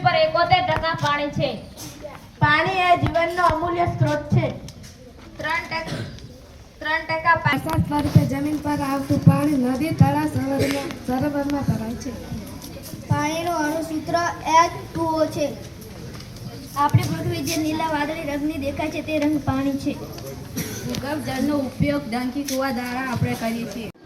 પૃથ્વી પર 71% પાણી છે. પાણી એ જીવનનો અમૂલ્ય સ્ત્રોત છે. 3% વરસાદ સ્વરૂપે જમીન પર આવતું પાણી નદી, તળાવ, સરોવરમાં ભરાય છે. પાણીનું અણુસૂત્ર H2O છે. આપણી પૃથ્વી જે નીલા વાદળી રંગની દેખાય છે તે રંગ પાણી છે. ભૂગર્ભ જળનો ઉપયોગ ડંકી કુવા દ્વારા આપણે કરીએ છીએ.